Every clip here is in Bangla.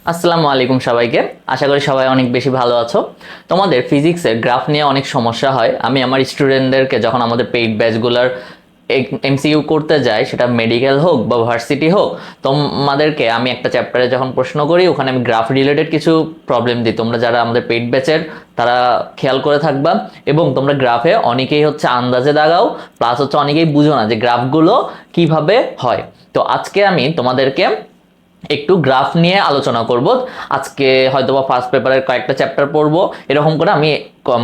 আসসালামু আলাইকুম সবাইকে। আশা করি সবাই অনেক বেশি ভালো আছো। তোমাদের ফিজিক্সের গ্রাফ নিয়ে অনেক সমস্যা হয়। আমি আমার স্টুডেন্টদেরকে যখন আমাদের পেইড ব্যাচগুলোর এমসিইউ করতে যাই, সেটা মেডিকেল হোক বা ভার্সিটি হোক, তোমাদেরকে আমি একটা চ্যাপ্টারে যখন প্রশ্ন করি ওখানে আমি গ্রাফ রিলেটেড কিছু প্রবলেম দিই। তোমরা যারা আমাদের পেইড ব্যাচের তারা খেয়াল করে থাকবা। এবং তোমরা গ্রাফে অনেকেই হচ্ছে আন্দাজে দাগাও, প্লাস হচ্ছে অনেকেই বুঝো না যে গ্রাফগুলো কিভাবে হয়। তো আজকে আমি তোমাদেরকে একটু গ্রাফ নিয়ে আলোচনা করব। আজকে হয়তোবা ফার্স্ট পেপারের কয়েকটা চ্যাপ্টার পড়বো, এরকম করে আমি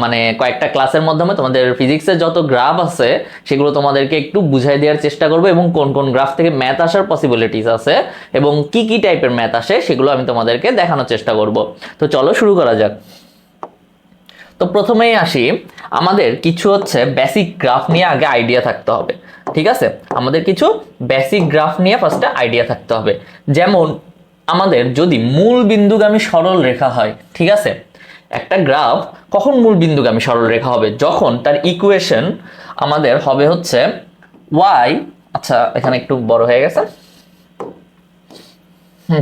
মানে কয়েকটা ক্লাসের মাধ্যমে তোমাদের ফিজিক্সের যত গ্রাফ আছে সেগুলো তোমাদেরকে একটু বুঝাই দেওয়ার চেষ্টা করবো, এবং কোন কোন গ্রাফ থেকে ম্যাথ আসার পসিবিলিটিস আছে এবং কি কি টাইপের ম্যাথ আসে সেগুলো আমি তোমাদেরকে দেখানোর চেষ্টা করব। তো চলো শুরু করা যাক। তো প্রথমেই আসি, আমাদের কিছু হচ্ছে বেসিক গ্রাফ নিয়ে আগে আইডিয়া থাকতে হবে। ঠিক আছে, আমাদের কিছু বেসিক গ্রাফ নিয়ে ফার্স্টে আইডিয়া থাকতে হবে। যেমন আমাদের যদি মূল বিন্দুগামী সরল রেখা হয়, ঠিক আছে, একটা গ্রাফ কখন মূল বিন্দুগামী সরল রেখা হবে? যখন তার ইকুয়েশন আমাদের হবে হচ্ছে ওয়াই, আচ্ছা এখানে একটু বড় হয়ে গেছে,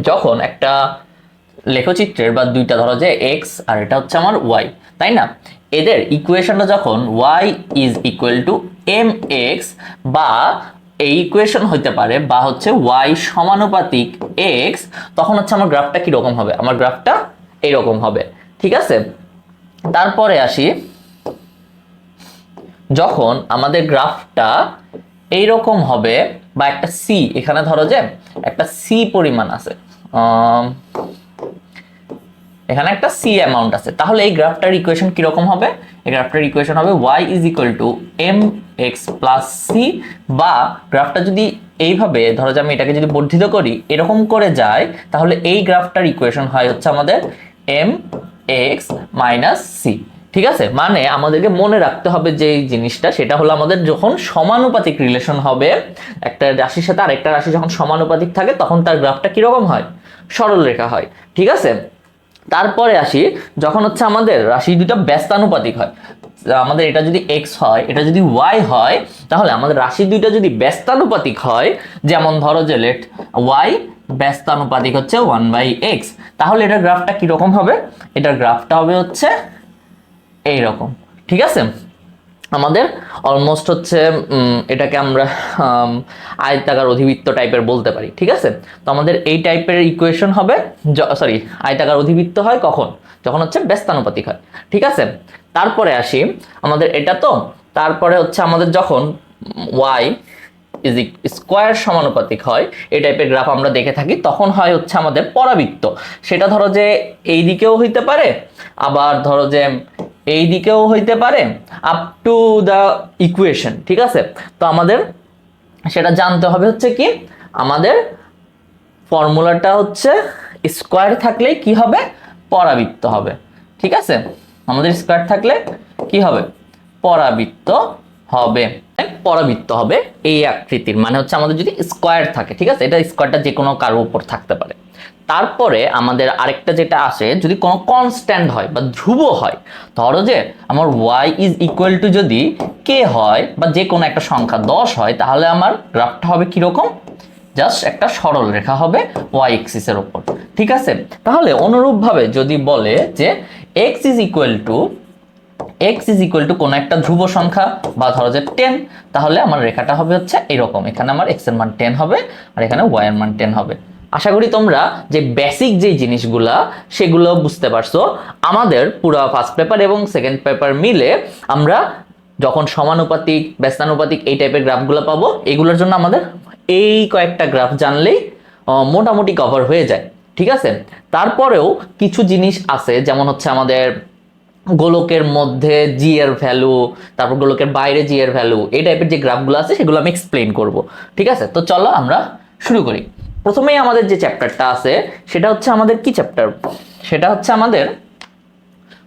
যখন একটা লেখচিত্রের বা দুইটা ধরো যে এক্স আর এটা হচ্ছে আমার ওয়াই, তাই না? এদের ইকুয়েশনটা যখন y is equal to m x, বা এই ইকুয়েশন হইতে পারে বা হচ্ছে ওয়াই সমানুপাতিক এক্স, তখন হচ্ছে আমার গ্রাফটা কিরকম হবে? আমার গ্রাফটা এইরকম হবে। ঠিক আছে, তারপরে আসি, যখন আমাদের গ্রাফটা এইরকম হবে বা একটা সি, এখানে ধরো যে একটা সি পরিমাণ আছে, এখানে একটা সি অ্যামাউন্ট আছে, তাহলে এই গ্রাফটার ইকুয়েশন কিরকম হবে? এই গ্রাফটার ইকুয়েশন হবে y is equal to m x plus c, বা গ্রাফটা যদি এইভাবে ধরো যে আমি এটাকে যদি বর্ধিত করি এরকম করে যায়, তাহলে এই গ্রাফটার ইকুয়েশন হয় হচ্ছে আমাদের এম এক্স মাইনাস সি। ঠিক আছে, মানে আমাদেরকে মনে রাখতে হবে যে এই জিনিসটা, সেটা হলো আমাদের যখন সমানুপাতিক রিলেশন হবে, একটা রাশির সাথে আরেকটা রাশি যখন সমানুপাতিক থাকে তখন তার গ্রাফটা কিরকম হয়? সরল রেখা হয়। ঠিক আছে, তারপরে আসি, যখন হচ্ছে আমাদের রাশি দুটো ব্যস্তানুপাতিক হয়, আমাদের এটা যদি x হয় এটা যদি y হয়, তাহলে আমাদের রাশি দুইটা যদি ব্যস্তানুপাতিক হয়, যেমন ধরো যে লেট y ব্যস্তানুপাতিক হচ্ছে 1/x, তাহলে এটার গ্রাফটা কিরকম হবে? এটার গ্রাফটা হবে হচ্ছে এইরকম। ঠিক আছে, আমাদের অলমোস্ট হচ্ছে এটাকে আমরা আয়তাকার অধিবৃত্ত টাইপের বলতে পারি। ঠিক আছে, তো আমাদের এই টাইপের ইকুয়েশন হবে, সরি আয়তাকার অধিবৃত্ত হয় কখন? যখন হচ্ছে ব্যস্তানুপাতিক হয়। ঠিক আছে, তারপরে আসি, আমাদের এটা তো, তারপরে হচ্ছে আমাদের যখন ওয়াই ইজ স্কোয়ার সমানুপাতিক হয়, এই টাইপের গ্রাফ আমরা দেখে থাকি, তখন হয় হচ্ছে আমাদের পরাবৃত্ত। সেটা ধরো যে এই দিকেও হইতে পারে, আবার ধরো যে এই দিকেও হইতে পারে, আপ টু দ্য ইকুয়েশন। ঠিক আছে, তো আমাদের সেটা জানতে হবে হচ্ছে কি, আমাদের ফর্মুলাটা হচ্ছে স্কোয়ার থাকলে কি হবে? পরাবৃত্ত হবে। ঠিক আছে, আমাদের স্কোয়ার থাকলে কি হবে? পরাবৃত্ত হবে। পরাবৃত্ত হবে এই আকৃতির, মানে হচ্ছে আমাদের যদি স্কোয়ার থাকে। ঠিক আছে, এটা স্কোয়ারটা যে কোনো কারোর উপর থাকতে পারে। তারপরে আমাদের আরেকটা যেটা আসে, যদি কোনো কনস্ট্যান্ট হয় বা ধ্রুব হয়, ধরো যে আমার y ইজ ইকুয়াল টু যদি k হয় বা যে কোনো একটা সংখ্যা 10 হয়, তাহলে আমার গ্রাফটা হবে কিরকম? জাস্ট একটা সরল রেখা হবে y এক্সিস এর উপর। ঠিক আছে, তাহলে অনুরূপভাবে যদি বলে যে x ইজ ইকুয়াল টু কোনো একটা ধ্রুব সংখ্যা বা ধরো যে 10, তাহলে আমার রেখাটা হবে হচ্ছে এরকম, এখানে আমার x এর মান 10 হবে আর এখানে y এর মান 10 হবে। আশা করি তোমরা যে বেসিক যে জিনিসগুলা সেগুলো বুঝতে পারছো। আমাদের পুরো ফার্স্ট পেপার এবং সেকেন্ড পেপার মিলে আমরা যখন সমানুপাতিক ব্যস্তানুপাতিক এই টাইপের গ্রাফগুলো পাবো, এগুলোর জন্য আমাদের এই কয়েকটা গ্রাফ জানলেই মোটামুটি কভার হয়ে যায়। ঠিক আছে, তারপরেও কিছু জিনিস আছে, যেমন হচ্ছে আমাদের গোলকের মধ্যে জি এর ভ্যালু, তারপর গোলকের বাইরে জি এর ভ্যালু, এই টাইপের যে গ্রাফগুলো আছে সেগুলো আমি এক্সপ্লেইন করব। ঠিক আছে, তো চলো আমরা শুরু করি। প্রথমেই আমাদের যে চ্যাপ্টারটা আছে সেটা হচ্ছে আমাদের কি চ্যাপ্টার? সেটা হচ্ছে আমাদের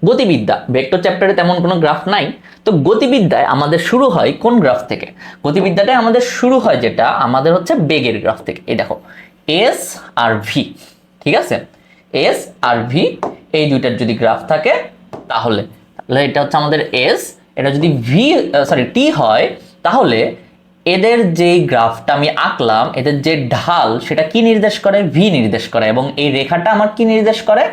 গতিবিদ্যা। ভেক্টর চ্যাপ্টারে তেমন কোনো গ্রাফ নাই, তো গতিবিদ্যায় আমাদের শুরু হয় কোন গ্রাফ থেকে? গতিবিদ্যাটায় আমাদের শুরু হয় যেটা আমাদের হচ্ছে বেগের গ্রাফ থেকে। এই দেখো এস আর ভি। ঠিক আছে, এস আর ভি এই দুইটার যদি গ্রাফ থাকে, তাহলে এটা হচ্ছে আমাদের এস, এটা যদি ভি টি হয়, তাহলে এদের যে গ্রাফটা আমি আঁকলাম, এদের যে ঢাল সেটা কি নির্দেশ করে? ভি নির্দেশ করে। এবং এই রেখাটা আমার কি নির্দেশ করে?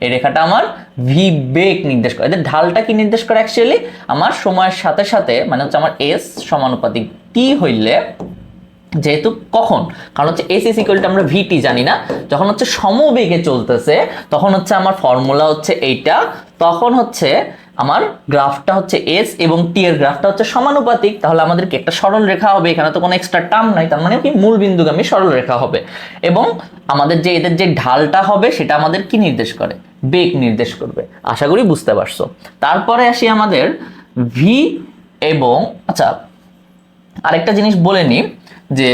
এই রেখাটা আমার ভি বেগ নির্দেশ করে। এদের ঢালটা কি নির্দেশ করে? অ্যাকচুয়ালি আমার সময়ের সাথে সাথে মানে হচ্ছে আমার এস সমানুপাতিক টি হইলে, যেহেতু কখন, কারণ হচ্ছে এস ইজ ইকুয়াল টু আমরা ভিটি জানি না, যখন হচ্ছে সমবেগে চলতেছে তখন হচ্ছে আমার ফর্মুলা হচ্ছে এইটা, তখন হচ্ছে আমার গ্রাফটা হচ্ছে এস এবং টি এর গ্রাফটা হচ্ছে সমানুপাতিক। তাহলে আমাদেরকে একটা সরল রেখা হবে, এখানে তো কোনো এক্সট্রা টার্ম নাই, তার মানে কি মূল বিন্দুগামী সরল রেখা হবে। এবং আমাদের যে এদের যে ঢালটা হবে সেটা আমাদের কি নির্দেশ করে? বেগ নির্দেশ করবে। আশা করি বুঝতে পারছো। তারপরে আসি আমাদের ভি এবং আচ্ছা আরেকটা জিনিস বলে নিই যে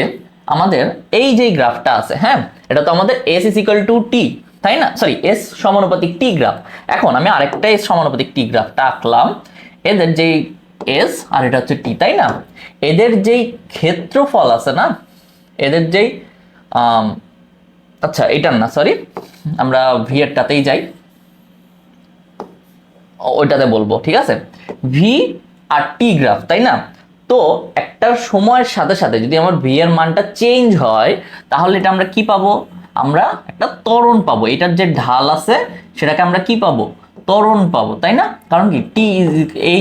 আমাদের এই যে গ্রাফটা আছে, হ্যাঁ, এটা তো আমাদের এস ইজ ইকুয়াল টু টি, তাই না? সরি, এস সমানুপাতিক টি গ্রাফ। এখন আমি আরেকটা এস সমানুপাতিক টি গ্রাফটা আঁকলাম। এদের যেই এস আর এটা হচ্ছে টি, তাই না? এদের যেই ক্ষেত্রফল আছে না, এদের যেই আচ্ছা এটার না, সরি, আমরা ভি এরটাতেই যাই, ওইটাতে বলবো, ঠিক আছে? ভি আর টি গ্রাফ, তাই না? তো একটা সময়ের সাথে সাথে যদি আমার ভি এর মানটা চেঞ্জ হয় তাহলে এটা আমরা কি পাবো? আমরা একটা ত্বরণ পাবো। এটার যে ঢাল আছে সেটাকে আমরা কি পাবো? ত্বরণ পাবো, তাই না? কারণ কি t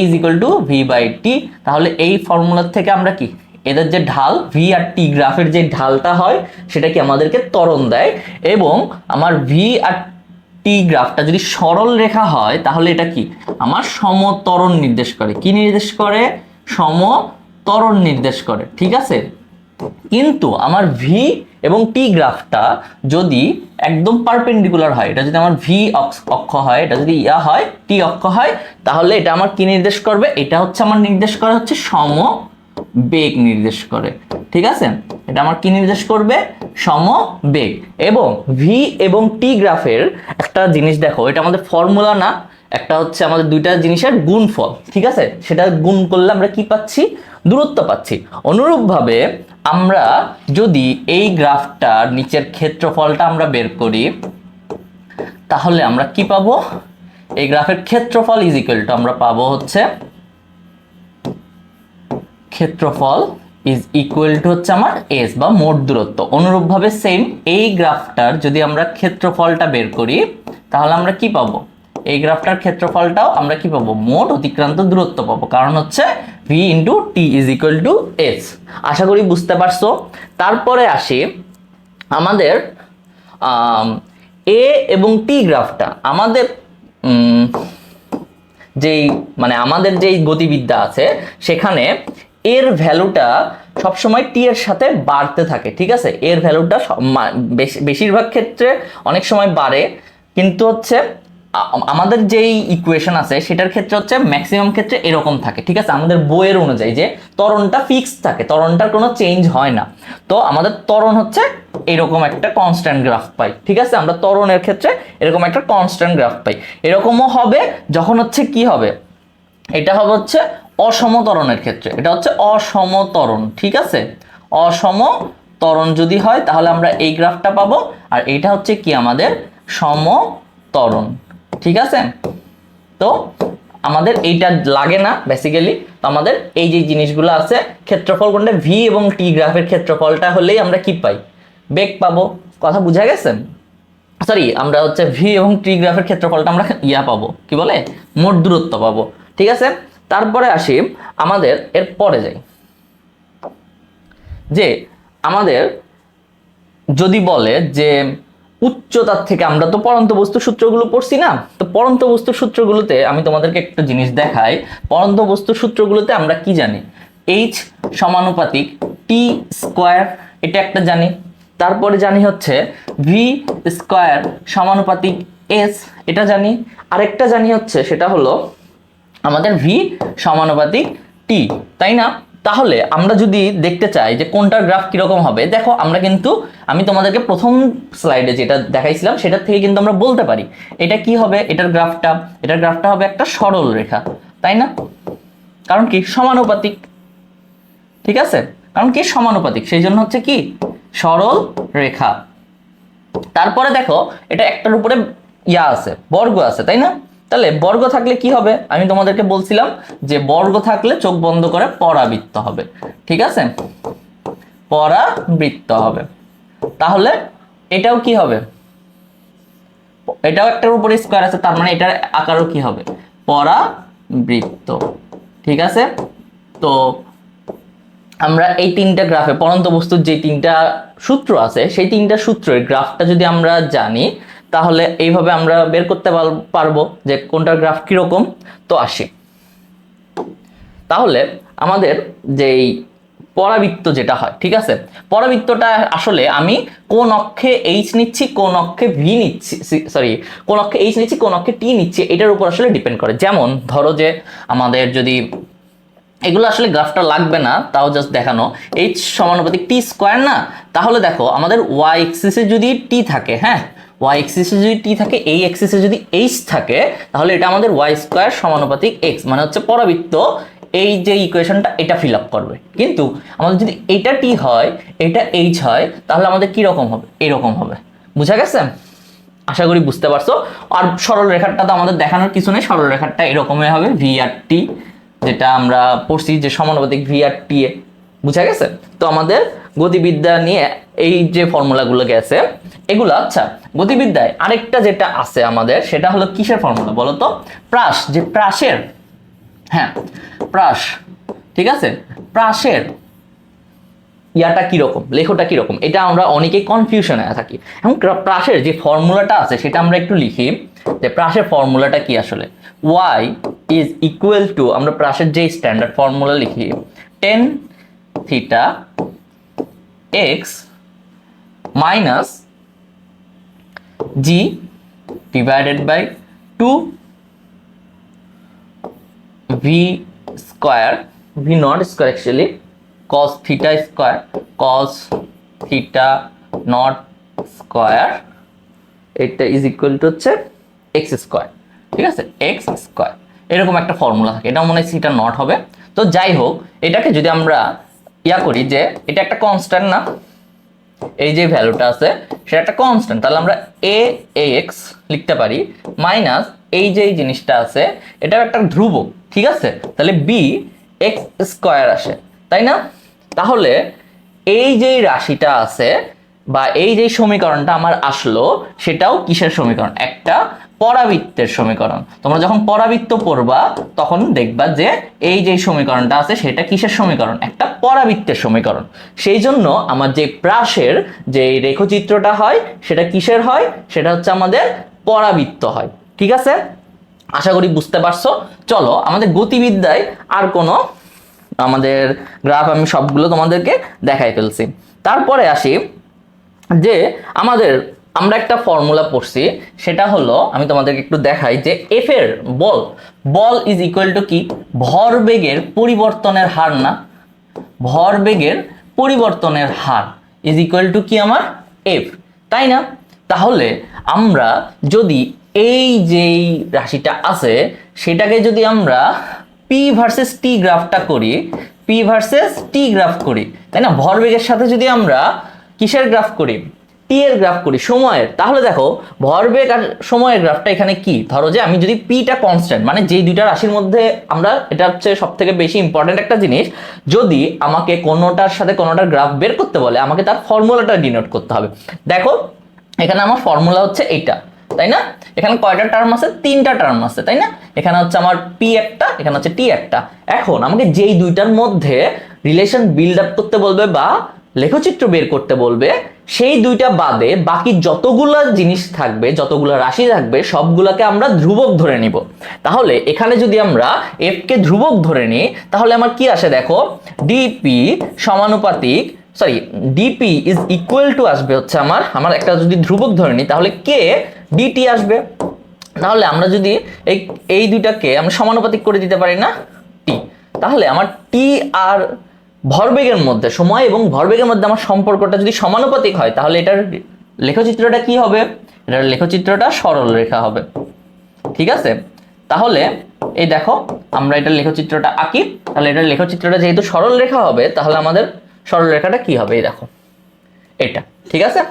is equal to v by t. তাহলে এই ফর্মুলার থেকে আমরা কি এদের যে ঢাল ভি আর টি গ্রাফের যে ঢালটা হয় সেটা কি আমাদেরকে ত্বরণ দেয়। এবং আমার ভি আর টি গ্রাফটা যদি সরল রেখা হয় তাহলে এটা কি আমার সমত্বরণ নির্দেশ করে। কি নির্দেশ করে? সমত্বরণ নির্দেশ করে, ঠিক আছে? কিন্তু আমার ভি এবং টি গ্রাফটা যদি একদম পারপেন্ডিকুলার হয়, এটা যদি আমার ভি অক্ষ হয়, এটা যদি ইয়া হয় টি অক্ষ হয়, তাহলে এটা আমার কি নির্দেশ করবে? এটা হচ্ছে আমার নির্দেশ করে হচ্ছে সমবেগ নির্দেশ করে, ঠিক আছে? এটা আমার কি নির্দেশ করবে? সমবেগ। এবং ভি এবং টি গ্রাফের একটা জিনিস দেখো, এটা আমাদের ফর্মুলা না, একটা হচ্ছে আমাদের দুইটা জিনিসের গুণফল, ঠিক আছে? সেটা গুণ করলে আমরা কি পাচ্ছি? দূরত্ব পাচ্ছি। অনুরূপভাবে আমরা যদি এই গ্রাফটার নিচের ক্ষেত্রফলটা আমরা বের করি তাহলে আমরা কি পাবো? এই গ্রাফের ক্ষেত্রফল ইজ ইকুয়াল টু আমরা পাবো হচ্ছে ক্ষেত্রফল ইজ ইকুয়াল টু হচ্ছে আমার এস বা মোট দূরত্ব। অনুরূপভাবে সেম এই গ্রাফটার যদি আমরা ক্ষেত্রফলটা বের করি তাহলে আমরা কি পাবো? এই গ্রাফটার ক্ষেত্রফলটাও আমরা কি পাবো? মোট অতিক্রান্ত দূরত্ব পাবো, কারণ হচ্ছে v into t is equal to s. আশা করি বুঝতে পারছো। তারপরে আসি আমাদের এ এবং টি গ্রাফটা, আমাদের যেই মানে আমাদের যেই গতিবিদ্যা আছে সেখানে এর ভ্যালুটা সবসময় টি এর সাথে বাড়তে থাকে, ঠিক আছে? এর ভ্যালুটা বেশিরভাগ ক্ষেত্রে অনেক সময় বাড়ে, কিন্তু হচ্ছে আমাদের যেই ইকুয়েশন আছে সেটার ক্ষেত্রে হচ্ছে ম্যাক্সিমাম ক্ষেত্রে এরকম থাকে, ঠিক আছে? আমাদের বইয়ের অনুযায়ী যে ত্বরণটা ফিক্সড থাকে, ত্বরণটার কোনো চেঞ্জ হয় না। তো আমাদের ত্বরণ হচ্ছে এরকম একটা কনস্ট্যান্ট গ্রাফ পাই, ঠিক আছে? আমরা ত্বরণের ক্ষেত্রে এরকম একটা কনস্ট্যান্ট গ্রাফ পাই। এরকমও হবে যখন হচ্ছে কি হবে, এটা হবে হচ্ছে অসমত্বরণের ক্ষেত্রে, এটা হচ্ছে অসমত্বরণ, ঠিক আছে? অসমত্বরণ যদি হয় তাহলে আমরা এই গ্রাফটা পাবো, আর এটা হচ্ছে কি আমাদের সমত্বরণ, ঠিক আছে? তো আমাদের এইটা লাগে না বেসিক্যালি। তো আমাদের এই যে জিনিসগুলো আছে, ক্ষেত্রফল কোনটা? ভি এবং টি গ্রাফের ক্ষেত্রফলটা হলেই আমরা কি পাই? বেগ পাবো। কথা বুঝা গেছে? সরি, আমরা হচ্ছে ভি এবং টি গ্রাফের ক্ষেত্রফলটা আমরা ইয়া পাবো, কি বলে? মোট দূরত্ব পাবো, ঠিক আছে? তারপরে আসি আমাদের এর পরে যাই যে আমাদের যদি বলে যে উচ্চতার থেকে, আমরা তো পরন্ত বস্তু সূত্রগুলো পড়ছি না, তো পরন্ত বস্তু সূত্রগুলোতে আমি তোমাদেরকে একটা জিনিস দেখাই। পরন্ত বস্তু সূত্রগুলোতে আমরা কি জানি? এইচ সমানুপাতিক টি স্কোয়ার, এটা একটা জানি। তারপরে জানি হচ্ছে ভি স্কোয়ার সমানুপাতিক এস, এটা জানি। আরেকটা জানি হচ্ছে সেটা হলো আমাদের ভি সমানুপাতিক টি, তাই না? তাহলে আমরা যদি দেখতে চাই যে কোনটার গ্রাফ কিরকম হবে, দেখো আমরা কিন্তু আমি তোমাদেরকে প্রথম স্লাইডে যেটা দেখাইছিলাম সেটার থেকে কিন্তু আমরা বলতে পারি এটা কি হবে। এটার গ্রাফটা হবে একটা সরল রেখা, তাই না? কারণ কি সমানুপাতিক, ঠিক আছে? কারণ কি সমানুপাতিক, সেই জন্য হচ্ছে কি সরল রেখা। তারপরে দেখো এটা একটার উপরে ইয়া আছে, বর্গ আছে, তাই না? তাহলে বর্গ থাকলে কি হবে? আমি তোমাদেরকে বলছিলাম যে বর্গ থাকলে চোখ বন্ধ করে পরাবৃত্ত হবে, ঠিক আছে? পরাবৃত্ত হবে। তাহলে এটাও কি হবে, এটাও একটার উপরে স্কয়ার আছে, তার মানে এটার আকারও কি হবে, পরাবৃত্ত। ঠিক আছে, তো আমরা এই তিনটা গ্রাফে পরন্ত বস্তুর যে তিনটা সূত্র আছে সেই তিনটা সূত্রের গ্রাফটা যদি আমরা জানি তাহলে এইভাবে আমরা বের করতে পারবো যে কোনটার গ্রাফ কিরকম। তো আসি, তাহলে আমাদের যেই পরাবৃত্ত যেটা হয়, ঠিক আছে, পরাবৃত্তটা আসলে আমি কোন অক্ষে এইচ নিচ্ছি কোন অক্ষে ভি নিচ্ছি, সরি কোন অক্ষে এইচ নিচ্ছি কোন অক্ষে টি নিচ্ছি এটার উপর আসলে ডিপেন্ড করে। যেমন ধরো যে আমাদের যদি এগুলো আসলে গ্রাফটা লাগবে না, তাও জাস্ট দেখানো, এইচ সমানুপাতিক টি স্কোয়ার না, তাহলে দেখো আমাদের ওয়াই এক্সিসে যদি টি থাকে, হ্যাঁ ওয়াই এক্সিসে যদি টি থাকে, এই এক্সিসে যদি এইচ থাকে, তাহলে এটা আমাদের ওয়াই স্কোয়ার সমানুপাতিক এক্স, মানে হচ্ছে পরাবৃত্ত এই যে ইকুয়েশনটা এটা ফিল আপ করবে। কিন্তু আমাদের যদি এটা টি হয় এটা এইচ হয় তাহলে আমাদের কি রকম হবে, এরকম হবে। বুঝা গেছে? আশা করি বুঝতে পারছো। আর সরল রেখাটা তো আমাদের দেখানোর কিছু নেই, সরল রেখাটা এরকমই হবে ভি আর টি, যেটা আমরা পড়ছি যে সমানুপাতিক ভি আর টি এ। বুঝা গেছে? তো আমাদের গতিবিদ্যা নিয়ে এই যে ফর্মুলাগুলো গেছে এগুলো, আচ্ছা গতিবিদ্যায় আরেকটা যেটা আছে আমাদের সেটা হলো কিসের ফর্মুলা বলো তো, প্রাস, যে প্রাসের, হ্যাঁ প্রাস, ঠিক আছে, প্রাসের ইয়াটা কিরকম, লেখোটা কিরকম, এটা আমরা অনেকেই কনফিউশনে থাকি। এবং প্রাসের যে ফর্মুলাটা আছে সেটা আমরা একটু লিখি, যে প্রাসের ফর্মুলাটা কি আসলে, y ইজ ইকুয়াল টু, আমরা প্রাসের যে স্ট্যান্ডার্ড ফর্মুলা লিখি tan theta x minus g divided by two v square, v naught square actually, cos theta square, cos theta naught square, এটা ইজ ইকুয়াল টু হচ্ছে এক্স স্কোয়ার। ঠিক আছে, এক্স স্কোয়ার, এরকম একটা ফর্মুলা থাকে, এটা মনে হয় থিটা নট হবে। তো যাই হোক, এটাকে যদি আমরা ইয়া করি যে এটা একটা কনস্ট্যান্ট না, এই যে ভ্যালুটা আছে সেটা একটা কনস্ট্যান্ট, তাহলে আমরা এ এক্স লিখতে পারি মাইনাস এই যে জিনিসটা আছে এটাও একটা ধ্রুবক, ঠিক আছে, তাহলে বি এক্স স্কোয়ার আসে, তাই না? তাহলে এই যে রাশিটা আছে বা এই যে সমীকরণটা আমার আসলো সেটাও কিসের সমীকরণ, একটা পরাবৃত্তের সমীকরণ। তোমরা যখন পরাবৃত্ত পড়বা তখন দেখবা যে এই যে সমীকরণটা আছে সেটা কিসের সমীকরণ, একটা পরাবৃত্তের সমীকরণ। সেই জন্য আমার যে প্রাসের যে রেখচিত্রটা হয় সেটা কিসের হয়, সেটা হচ্ছে আমাদের পরাবৃত্ত হয়। ঠিক আছে, আশা করি বুঝতে পারছো। চলো আমাদের গতিবিদ্যায় আর কোনো আমাদের গ্রাফ আমি সবগুলো তোমাদেরকে দেখাই ফেলছি। তারপরে আসি যে আমাদের আমরা একটা ফর্মুলা পড়ছি, সেটা হলো আমি তোমাদেরকে একটু দেখাই যে এফ এর বল, বল ইজ ইকুয়াল টু কি, ভরবেগের পরিবর্তনের হার না, ভরবেগের পরিবর্তনের হার ইজ ইকুয়াল টু কি আমার এফ, তাই না? তাহলে আমরা যদি এই যেই রাশিটা আছে সেটাকে যদি আমরা পি ভার্সেস টি গ্রাফটা করি, পি ভার্সেস টি গ্রাফ করি, তাই না, ভরবেগের সাথে যদি আমরা কিসের গ্রাফ করি, টি এর গ্রাফ করি, সময়ের, তাহলে দেখো ভরবেগ আর সময়ের গ্রাফটা এখানে কি, ধরো যে আমি যদি পিটা কনস্ট্যান্ট, মানে যেই দুইটা রাশির মধ্যে আমরা, এটা হচ্ছে সব থেকে বেশি ইম্পর্টেন্ট একটা জিনিস, যদি আমাকে কোনোটার সাথে কোনোটার গ্রাফ বের করতে বলে আমাকে তার ফর্মুলাটা ডিনোট করতে হবে। দেখো এখানে আমার ফর্মুলা হচ্ছে এইটা, তাই না, এখানে কয়টা টার্ম আছে, তিনটা টার্ম আছে, তাই না, এখানে হচ্ছে আমার পি একটা, এখানে হচ্ছে টি একটা। এখন আমাকে যেই দুইটার মধ্যে রিলেশন বিল্ড আপ করতে বলবে বা লেখচিত্র বের করতে বলবে, সেই দুইটা বাদে বাকি যতগুলা জিনিস থাকবে, যতগুলা রাশি থাকবে সবগুলাকে আমরা ধ্রুবক ধরে নিব। তাহলে এখানে যদি আমরা এফ কে ধ্রুবক ধরে নিই তাহলে আমার কি আসে দেখো, ডিপি সমানুপাতিক, sorry DP is equal two আসবে হচ্ছে আমার একটা যদি ধ্রুবক ধরে নিই তাহলে কে ডিটি আসবে। তাহলে আমরা যদি এই দুইটাকে আমরা সমানুপাতিক করে দিতে পারি না টি, তাহলে আমার টি আর ভরবেগের মধ্যে, সময় এবং ভরবেগের মধ্যে আমার সম্পর্কটা যদি সমানুপাতিক হয় তাহলে এটার লেখচিত্রটা কি হবে, এটার লেখচিত্রটা সরল রেখা হবে। ঠিক আছে, তাহলে এই দেখো আমরা এটার লেখচিত্রটা আঁকি, তাহলে এটার লেখচিত্রটা যেহেতু সরল রেখা হবে তাহলে আমাদের সরল রেখাটা কি হবে, এই দেখো এটা। ঠিক আছে,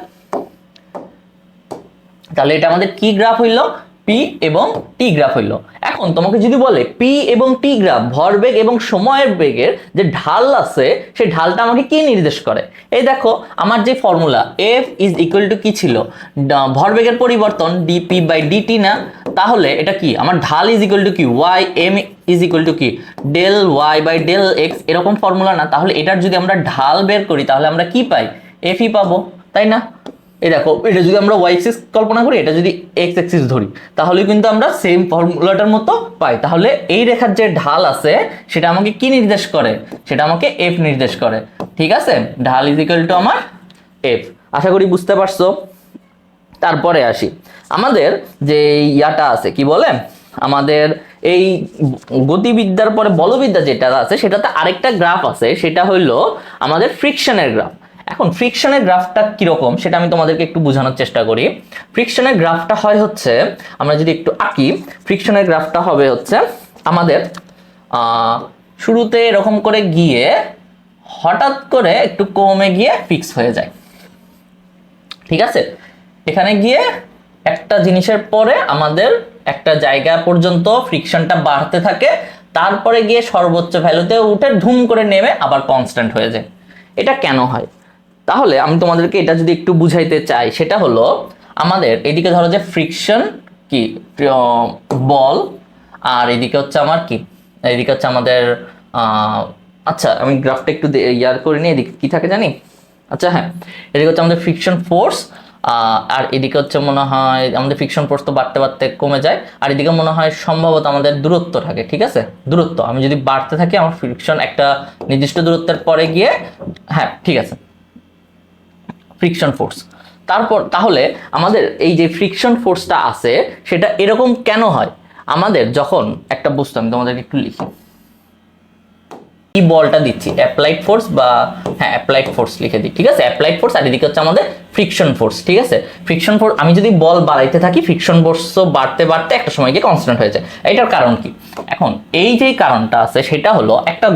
তাহলে এটা আমাদের কি গ্রাফ হইল, পি এবং টি গ্রাফ হইলো। এখন তোমাকে যদি বলে পি এবং টি গ্রাফ ভরবেগ এবং সময়ের বেগের যে ঢাল আছে সেই ঢালটা আমাকে কি নির্দেশ করে, এই দেখো আমার যে formula F is equal to কি ছিল, ভরবেগের পরিবর্তন ডিপি বাই ডিটি না, তাহলে এটা কি আমার ঢাল ইজ ইকুয়াল টু কি y, m is equal to কি del y by del x, এরকম ফর্মুলা না? তাহলে এটার যদি আমরা ঢাল বের করি তাহলে আমরা কি পাই, এফই পাবো, তাই না? এই দেখো এটা যদি আমরা ওয়াই এক্সিস কল্পনা করি, এটা যদি এক্স এক্সিস ধরি, তাহলে কিন্তু আমরা সেম ফর্মুলাটার মতো পাই। তাহলে এই রেখার যে ঢাল আছে সেটা আমাকে কি নির্দেশ করে, সেটা আমাকে এফ নির্দেশ করে। ঠিক আছে, ঢাল ইজ ইকুয়াল টু আমার এফ। আশা করি বুঝতে পারছো। তারপরে আসি আমাদের যে ইয়াটা আছে, কি বলে আমাদের এই গতিবিদ্যার পরে বলবিদ্যা যেটা আছে সেটাতে আরেকটা গ্রাফ আছে, সেটা হইলো আমাদের ফ্রিকশনের গ্রাফ। এখন ফ্রিকশনের গ্রাফটা কিরকম সেটা আমি তোমাদেরকে একটু বোঝানোর চেষ্টা করি। ফ্রিকশনের গ্রাফটা হয় হচ্ছে, আমরা যদি একটু আঁকি, ফ্রিকশনের গ্রাফটা হবে হচ্ছে আমাদের শুরুতে এরকম করে গিয়ে হঠাৎ করে একটু কমে গিয়ে ফিক্স হয়ে যায়। ঠিক আছে, এখানে গিয়ে একটা জিনিসের পরে আমাদের একটা জায়গা পর্যন্ত ফ্রিকশনটা বাড়তে থাকে, তারপরে গিয়ে সর্বোচ্চ ভ্যালুতে উঠে ধুম করে নেমে আবার কনস্ট্যান্ট হয়ে যায়। এটা কেন হয়? তাহলে আমি তোমাদেরকে এটা যদি একটু বুঝাইতে চাই, সেটা হলো আমাদের এদিকে ধরো যে ফ্রিকশন কি বল, আর এদিকে হচ্ছে আমার কি, এদিকে হচ্ছে আমাদের আচ্ছা আমি গ্রাফটা একটু ইয়ার করে নিই, এদিকে কি থাকে জানি, আচ্ছা হ্যাঁ, এদিকে হচ্ছে আমাদের ফ্রিকশন ফোর্স, আর এদিকে হচ্ছে মনে হয় আমাদের ফ্রিকশন ফোর্স তো বাড়তে বাড়তে কমে যায়, আর এদিকে মনে হয় সম্ভবত আমাদের দূরত্ব থাকে। ঠিক আছে, দূরত্ব আমি যদি বাড়তে থাকি আমার ফ্রিকশন একটা নির্দিষ্ট দূরত্বের পরে গিয়ে, হ্যাঁ ঠিক আছে, ফ্রিকশন ফোর্স। তারপর তাহলে আমাদের এই যে ফ্রিকশন ফোর্সটা আছে সেটা এরকম কেন হয়? আমাদের যখন একটা বস্তু, আমি তোমাদের একটু লিখি, এই বলটা দিচ্ছি অ্যাপ্লাইড ফোর্স, বা হ্যাঁ অ্যাপ্লাইড ফোর্স লিখে দিই। ঠিক আছে, অ্যাপ্লাইড ফোর্স, আর এদিকে হচ্ছে আমাদের ফ্রিকশন ফোর্স। ঠিক আছে, ফ্রিকশন ফোর্স আমি যদি বল বাড়াইতে থাকি, ফ্রিকশন ফোর্সও বাড়তে বাড়তে একটা সময় গিয়ে কনস্ট্যান্ট হয়ে যায়। এটার কারণ কি? এখন এই যে কারণটা আছে সেটা হলো একটা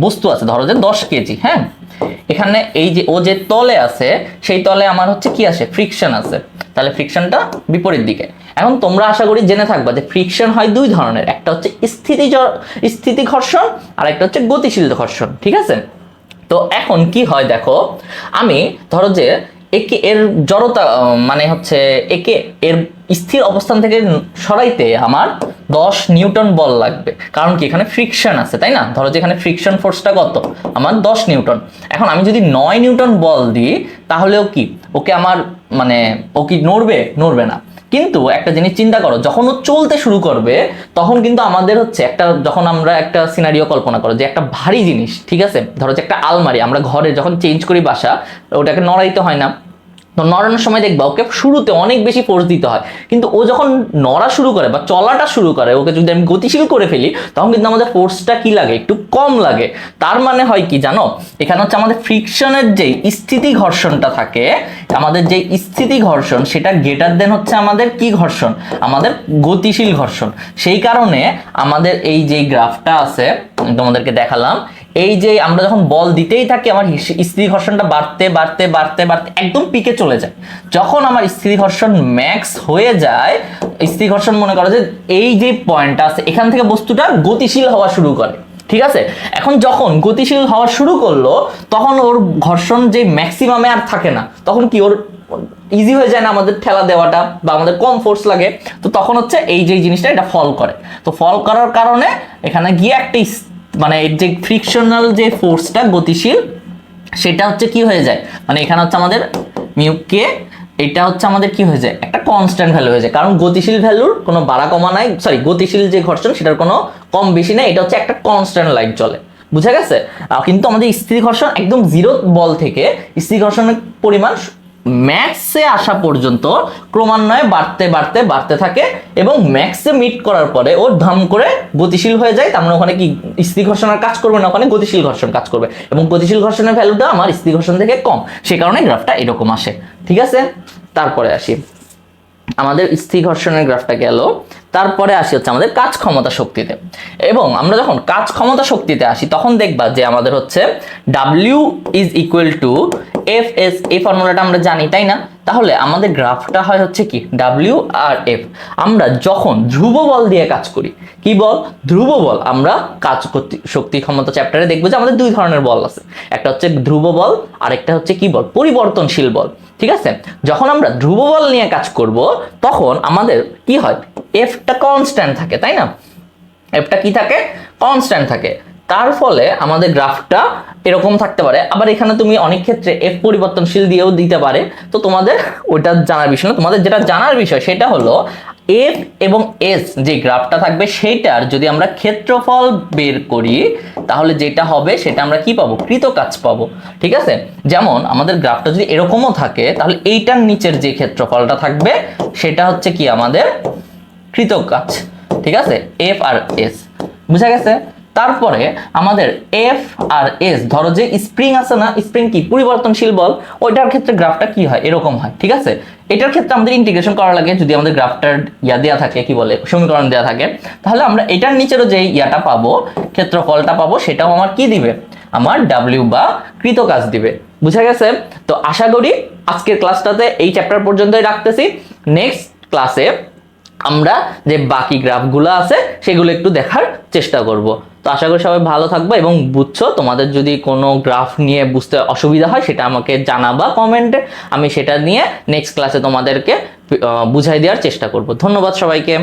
বস্তু আছে ধরো যে 10 কেজি, হ্যাঁ, এখানে এই যে ও যে তলে আছে সেই তলে আমার হচ্ছে কি আছে, ফ্রিকশন আছে, তাহলে ফ্রিকশনটা বিপরীত দিকে। এখন তোমরা আশা করি জেনে থাকবা যে ফ্রিকশন হয় দুই ধরনের, একটা হচ্ছে স্থিতি ঘর্ষণ আর একটা হচ্ছে গতিশীল ঘর্ষণ। ঠিক আছে, তো এখন কি হয় দেখো, আমি ধরো যে একে এর জড়তা মানে হচ্ছে একে এর স্থির অবস্থান থেকে সরাইতে আমার 10 নিউটন বল লাগবে, কারণ কি এখানে ফ্রিকশন আছে, তাই না? ধরো যে এখানে ফ্রিকশন ফোর্সটা কত, আমার 10 নিউটন। এখন আমি যদি 9 নিউটন বল দিই তাহলেও কি ওকে আমার মানে ও কি নড়বে? নড়বে না। কিন্তু একটা জিনিস চিন্তা করো, যখন ও চলতে শুরু করবে তখন কিন্তু আমাদের হচ্ছে একটা, যখন আমরা একটা সিনারিও কল্পনা করো যে একটা ভারী জিনিস, ঠিক আছে, ধরো যে একটা আলমারি আমরা ঘরে যখন চেঞ্জ করি বাসা, ওটাকে নড়াইতে হয় না, তো নড়ানোর সময় দেখবা ওকে শুরুতে অনেক বেশি ফোর্স দিতে হয়, কিন্তু ও যখন নড়া শুরু করে বা চলাটা শুরু করে, ওকে যদি আমি গতিশীল করে ফেলি তখন কিন্তু আমাদের ফোর্সটা কি লাগে, একটু কম লাগে। তার মানে হয় কি জানো, এখানে হচ্ছে আমাদের ফ্রিকশনের যে স্থিতি ঘর্ষণটা থাকে, আমাদের যে স্থিতি ঘর্ষণ সেটা গ্রেটার দেন হচ্ছে আমাদের কি ঘর্ষণ, আমাদের গতিশীল ঘর্ষণ। সেই কারণে আমাদের এই যে গ্রাফটা আছে তোমাদেরকে দেখালাম, এই যে আমরা যখন বল দিতেই থাকি আমার স্থিতি ঘর্ষণটা বাড়তে বাড়তে বাড়তে বাড়তে একদম পিকে চলে যায়। যখন আমার স্থিতি ঘর্ষণ ম্যাক্স হয়ে যায়, স্থিতি ঘর্ষণ মনে করো যে এই যে পয়েন্টটা আছে এখান থেকে বস্তুটা গতিশীল হওয়া শুরু করে। ঠিক আছে, এখন যখন গতিশীল হওয়া শুরু করলো তখন ওর ঘর্ষণ যে ম্যাক্সিমামে আর থাকে না, তখন কি ওর ইজি হয়ে যায় না আমাদের ঠেলা দেওয়াটা, বা আমাদের কম ফোর্স লাগে, তো তখন হচ্ছে এই যে জিনিসটা এটা ফল করে। তো ফল করার কারণে এখানে গিয়ে একটা মানে যে ফ্রিকশনাল যে ফোর্সটা গতিশীল সেটা হচ্ছে কি হয়ে যায়, মানে এখানে হচ্ছে আমাদের মিউ কে, এটা হচ্ছে আমাদের কি হয়ে যায়, একটা কনস্ট্যান্ট ভ্যালু হয়ে যায়, কারণ গতিশীল ভ্যালুর কোনো বাড়া কমা নাই, সরি গতিশীল যে ঘর্ষণ সেটার কোনো কম বেশি নাই, এটা হচ্ছে একটা কনস্ট্যান্ট লাইন চলে। বুঝা গেছে? কিন্তু আমাদের স্থিতি ঘর্ষণ একদম জিরো বল থেকে স্থিতি ঘর্ষণের পরিমাণ ম্যাক্সে আসা পর্যন্ত ক্রমান্বয়ে বাড়তে বাড়তে বাড়তে থাকে, এবং ম্যাক্সে মিট করার পরে ও ধাম করে গতিশীল হয়ে যায়। তার মানে ওখানে কি স্থিতি ঘর্ষণ আর কাজ করবে না, ওখানে গতিশীল ঘর্ষণ কাজ করবে, এবং গতিশীল ঘর্ষণের ভ্যালুটা আমার স্থিতি ঘর্ষণ থেকে কম, সে কারণে গ্রাফটা এরকম আসে। ঠিক আছে, তারপরে আসি আমাদের স্থির ঘর্ষণের গ্রাফটা গেল, তারপরে আসি হচ্ছে আমাদের কাজ ক্ষমতা শক্তিতে। এবং আমরা যখন কাজ ক্ষমতা শক্তিতে আসি তখন দেখবা যে আমাদের হচ্ছে W is equal two F S এই ফর্মুলাটা আমরা জানি তাই না? তাহলে আমাদের গ্রাফটা হয় হচ্ছে কি ডাব্লিউ আর এফ। আমরা যখন ধ্রুব বল দিয়ে কাজ করি, কি বল? ধ্রুব বল। আমরা কাজ করতে শক্তি ক্ষমতা চ্যাপ্টারে দেখবো যে আমাদের দুই ধরনের বল আছে, একটা হচ্ছে ধ্রুব বল আর একটা হচ্ছে কি বল? পরিবর্তনশীল বল। ঠিক আছে, যখন আমরা ধ্রুব বল নিয়ে কাজ করব তখন আমাদের কি হয়? এফটা কনস্ট্যান্ট থাকে তাই না? এফটা কি থাকে? কনস্ট্যান্ট থাকে। তার ফলে আমাদের গ্রাফটা এরকম থাকতে পারে। আবার এখানে তুমি অনেক ক্ষেত্রে এফ পরিবর্তনশীল দিয়েও দিতে পারে, তো তোমাদের ওইটা জানার বিষয় না। তোমাদের যেটা জানার বিষয় সেটা হলো এফ এবং এস যে গ্রাফটা থাকবে সেইটার যদি আমরা ক্ষেত্রফল বের করি তাহলে যেটা হবে সেটা আমরা কি পাবো? কৃতকাজ পাবো। ঠিক আছে, যেমন আমাদের গ্রাফটা যদি এরকমও থাকে তাহলে এইটার নিচের যে ক্ষেত্রফলটা থাকবে সেটা হচ্ছে কি আমাদের কৃতকাজ। ঠিক আছে, এফ আর এস বুঝা গেছে? তারপরে আমাদের এফ আর এস, ধরো যে স্প্রিং আছে না, স্প্রিং কি পরিবর্তনশীল বল, ওইটার ক্ষেত্রে গ্রাফটা কি হয়? এরকম হয়। ঠিক আছে, এটার ক্ষেত্রে আমাদের ইন্টিগ্রেশন করা লাগে যদি আমাদের গ্রাফটার দেয়া থাকে, কি বলে, সমীকরণ দেয়া থাকে, তাহলে আমরা এটার নিচেরও যে ইয়াটা পাবো, ক্ষেত্রফলটা পাবো, সেটাও আমার কি দিবে? আমার ডাব্লিউ বা কৃতকাজ দিবে। বুঝা গেছে? তো আশা করি আজকের ক্লাসটাতে এই চ্যাপ্টার পর্যন্তই রাখতেছি। নেক্সট ক্লাসে আমরা যে বাকি গ্রাফগুলো আছে সেগুলো একটু দেখার চেষ্টা করব। তো আশা করি সবাই ভালো থাকবে এবং বুঝছো। তোমাদের যদি কোনো গ্রাফ নিয়ে বুঝতে অসুবিধা হয় সেটা আমাকে জানাবা কমেন্টে, আমি সেটা নিয়ে নেক্সট ক্লাসে তোমাদেরকে বুঝাই দেওয়ার চেষ্টা করব। ধন্যবাদ সবাইকে।